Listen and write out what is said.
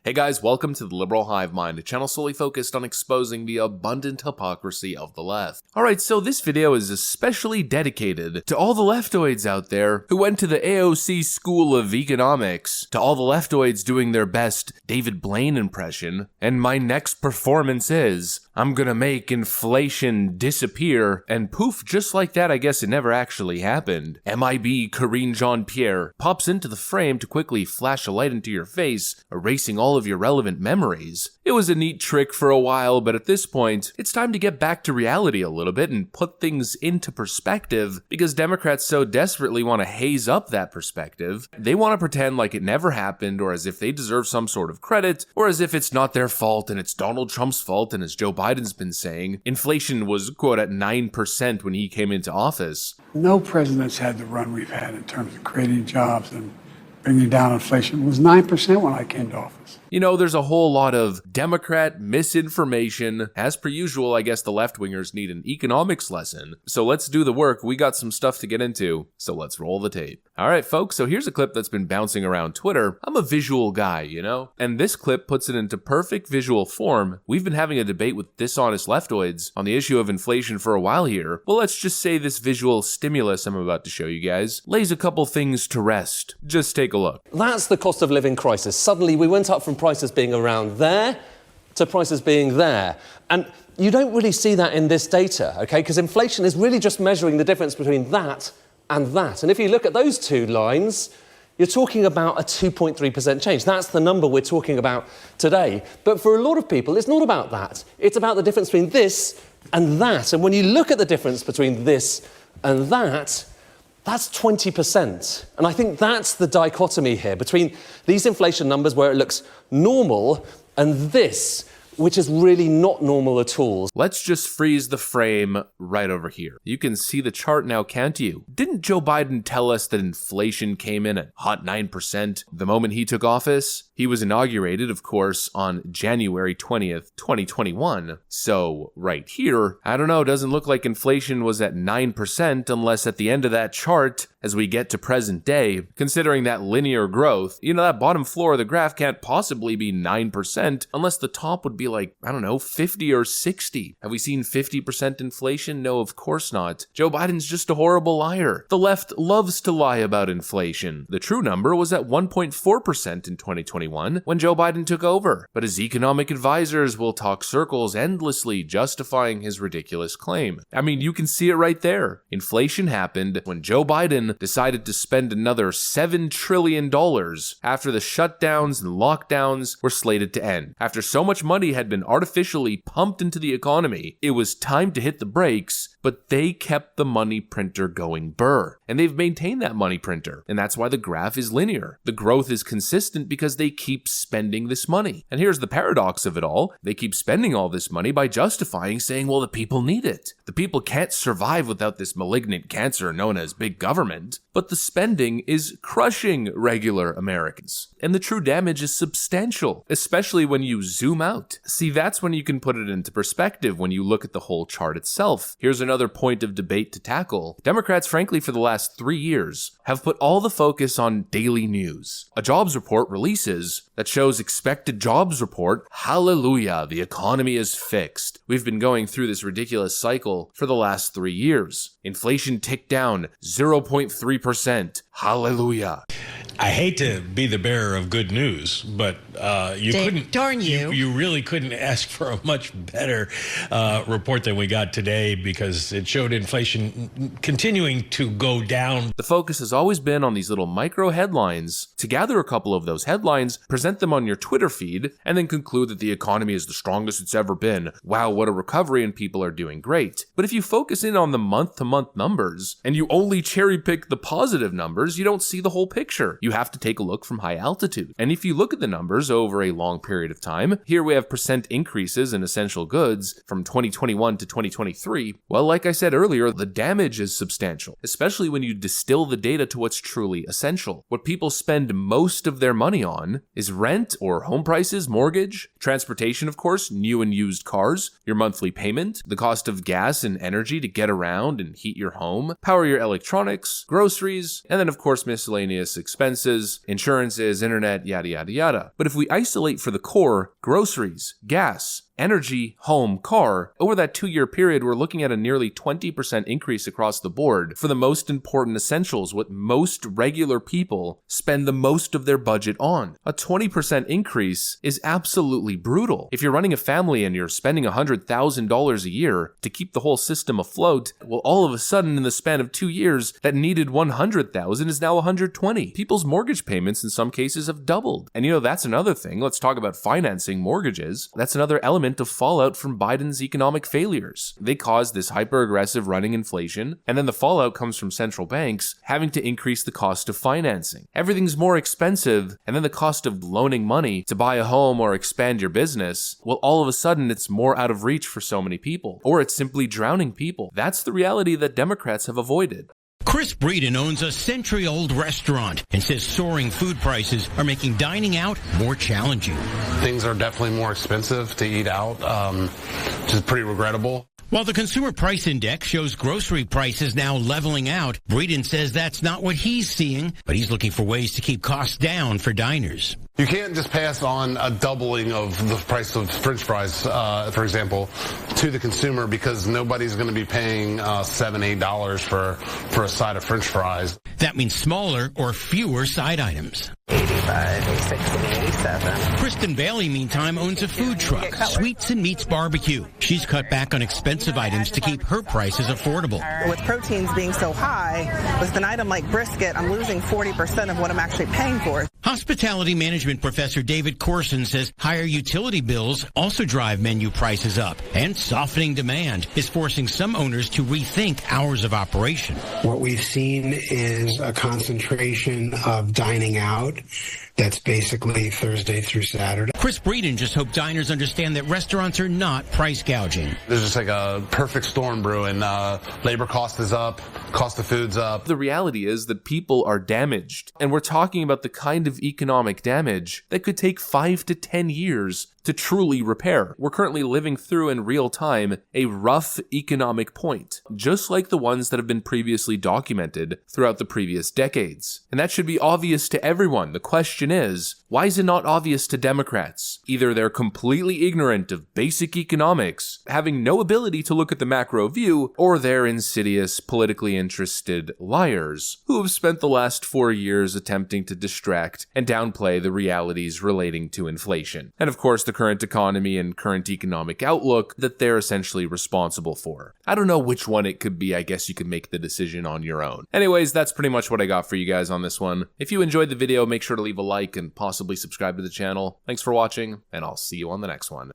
Hey guys, welcome to the Liberal Hive Mind, a channel solely focused on exposing the abundant hypocrisy of the left. Alright, so this video is especially dedicated to all the leftoids out there who went to the AOC School of Economics, to all the leftoids doing their best David Blaine impression, and my next performance is, I'm gonna make inflation disappear, and poof, just like that, I guess it never actually happened. MIB Karine Jean-Pierre pops into the frame to quickly flash a light into your face, erasing all of your relevant memories. It was a neat trick for a while, but at this point, it's time to get back to reality a little bit and put things into perspective, because Democrats so desperately want to haze up that perspective. They want to pretend like it never happened, or as if they deserve some sort of credit, or as if it's not their fault and it's Donald Trump's fault, and as Joe Biden's been saying, inflation was, quote, at 9% when he came into office. No president's had the run we've had in terms of creating jobs and bringing down inflation. It was 9% when I came to office. You know, there's a whole lot of Democrat misinformation. As per usual, I guess the left-wingers need an economics lesson. So let's do the work. We got some stuff to get into, so let's roll the tape. Alright folks, so here's a clip that's been bouncing around Twitter. I'm a visual guy, you know? And this clip puts it into perfect visual form. We've been having a debate with dishonest leftoids on the issue of inflation for a while here. Well, let's just say this visual stimulus I'm about to show you guys lays a couple things to rest. Just take a look. That's the cost of living crisis. Suddenly we went up from prices being around there to prices being there. And you don't really see that in this data, okay? Because inflation is really just measuring the difference between that and that. And if you look at those two lines, you're talking about a 2.3% change. That's the number we're talking about today. But for a lot of people, it's not about that. It's about the difference between this and that. And when you look at the difference between this and that, that's 20%. And I think that's the dichotomy here between these inflation numbers where it looks normal and this, which is really not normal at all. Let's just freeze the frame right over here. You can see the chart now, can't you? Didn't Joe Biden tell us that inflation came in at hot 9% the moment he took office? He was inaugurated, of course, on January 20th, 2021. So, right here, I don't know, doesn't look like inflation was at 9% unless at the end of that chart, as we get to present day, considering that linear growth, you know, that bottom floor of the graph can't possibly be 9% unless the top would be like, I don't know, 50 or 60. Have we seen 50% inflation? No, of course not. Joe Biden's just a horrible liar. The left loves to lie about inflation. The true number was at 1.4% in 2021 when Joe Biden took over. But his economic advisors will talk circles endlessly justifying his ridiculous claim. I mean, you can see it right there. Inflation happened when Joe Biden decided to spend another $7 trillion after the shutdowns and lockdowns were slated to end. After so much money had been artificially pumped into the economy, it was time to hit the brakes, but they kept the money printer going burr. And they've maintained that money printer. And that's why the graph is linear. The growth is consistent because they keep spending this money. And here's the paradox of it all. They keep spending all this money by justifying, saying, well, the people need it. The people can't survive without this malignant cancer known as big government. But the spending is crushing regular Americans. And the true damage is substantial, especially when you zoom out. See, that's when you can put it into perspective when you look at the whole chart itself. Here's another point of debate to tackle. Democrats, frankly, for the last 3 years, have put all the focus on daily news. A jobs report releases that shows expected jobs report, hallelujah, the economy is fixed. We've been going through this ridiculous cycle for the last 3 years. Inflation ticked down 0.3%, hallelujah. I hate to be the bearer of good news, but you really couldn't ask for a much better report than we got today, because it showed inflation continuing to go down. The focus has always been on these little micro headlines. To gather a couple of those headlines, present them on your Twitter feed, and then conclude that the economy is the strongest it's ever been. Wow, what a recovery, and people are doing great. But if you focus in on the month-to-month numbers, and you only cherry pick the positive numbers, you don't see the whole picture. You have to take a look from high altitude. And if you look at the numbers over a long period of time, here we have percent increases in essential goods from 2021 to 2023. Well, like I said earlier, the damage is substantial, especially when you distill the data to what's truly essential. What people spend most of their money on is rent or home prices, mortgage, transportation, of course, new and used cars, your monthly payment, the cost of gas and energy to get around and heat your home, power your electronics, groceries, and then of course miscellaneous expenses expenses, insurances, internet, yada yada yada. But if we isolate for the core, groceries, gas, energy, home, car, over that 2-year period, we're looking at a nearly 20% increase across the board for the most important essentials, what most regular people spend the most of their budget on. A 20% increase is absolutely brutal. If you're running a family and you're spending $100,000 a year to keep the whole system afloat, well, all of a sudden in the span of 2 years, that needed $100,000 is now $120,000. People's mortgage payments in some cases have doubled. And that's another thing. Let's talk about financing mortgages. That's another element of fallout from Biden's economic failures. They caused this hyper-aggressive running inflation, and then the fallout comes from central banks having to increase the cost of financing. Everything's more expensive, and then the cost of loaning money to buy a home or expand your business, well, all of a sudden it's more out of reach for so many people, or it's simply drowning people. That's the reality that Democrats have avoided. Chris Breeden owns a century-old restaurant and says soaring food prices are making dining out more challenging. Things are definitely more expensive to eat out, which is pretty regrettable. While the Consumer Price Index shows grocery prices now leveling out, Breeden says that's not what he's seeing, but he's looking for ways to keep costs down for diners. You can't just pass on a doubling of the price of French fries, for example, to the consumer because nobody's going to be paying $7, $8 for a side of French fries. That means smaller or fewer side items. 85, 86, 87. Kristen Bailey, meantime, owns a food truck, Sweets and Meats Barbecue. She's cut back on expensive items to keep her prices affordable. With proteins being so high, with an item like brisket, I'm losing 40% of what I'm actually paying for. Hospitality management professor David Corson says higher utility bills also drive menu prices up, and softening demand is forcing some owners to rethink hours of operation. What we've seen is a concentration of dining out that's basically Thursday through Saturday. Chris Breeden just hoped diners understand that restaurants are not price gouging. There's just like a perfect storm brewing. Labor cost is up, cost of food's up. The reality is that people are damaged, and we're talking about the kind of economic damage that could take 5 to 10 years to truly repair. We're currently living through in real time a rough economic point, just like the ones that have been previously documented throughout the previous decades. And that should be obvious to everyone. The question is, why is it not obvious to Democrats? Either they're completely ignorant of basic economics, having no ability to look at the macro view, or they're insidious, politically interested liars who have spent the last 4 years attempting to distract and downplay the realities relating to inflation. And of course, the current economy and current economic outlook that they're essentially responsible for. I don't know which one it could be. I guess you could make the decision on your own. Anyways, that's pretty much what I got for you guys on this one. If you enjoyed the video, make sure to leave a like and possibly subscribe to the channel. Thanks for watching, and I'll see you on the next one.